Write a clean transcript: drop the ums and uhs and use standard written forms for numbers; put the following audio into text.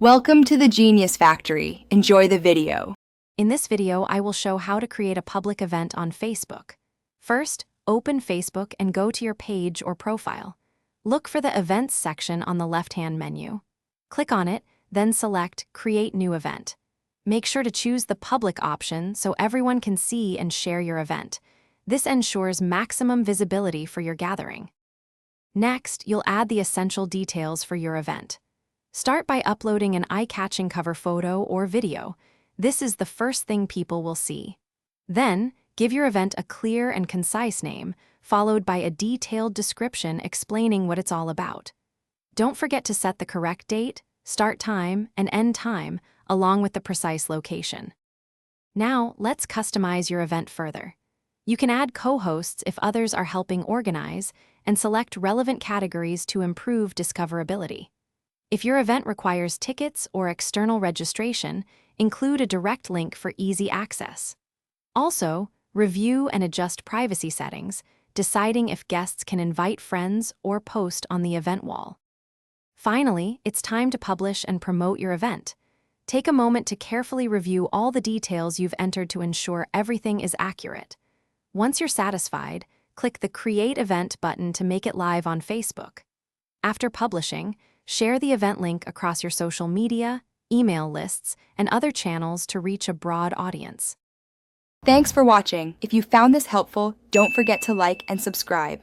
Welcome to the Genius Factory. Enjoy the video. In this video, I will show how to create a public event on Facebook. First, open Facebook and go to your page or profile. Look for the Events section on the left-hand menu. Click on it, then select Create New Event. Make sure to choose the Public option so everyone can see and share your event. This ensures maximum visibility for your gathering. Next, you'll add the essential details for your event. Start by uploading an eye-catching cover photo or video. This is the first thing people will see. Then, give your event a clear and concise name, followed by a detailed description explaining what it's all about. Don't forget to set the correct date, start time, and end time, along with the precise location. Now, let's customize your event further. You can add co-hosts if others are helping organize, and select relevant categories to improve discoverability. If your event requires tickets or external registration, include a direct link for easy access. Also, review and adjust privacy settings, deciding if guests can invite friends or post on the event wall. Finally, it's time to publish and promote your event. Take a moment to carefully review all the details you've entered to ensure everything is accurate. Once you're satisfied, click the Create Event button to make it live on Facebook. After publishing, share the event link across your social media, email lists, and other channels to reach a broad audience. Thanks for watching. If you found this helpful, don't forget to like and subscribe.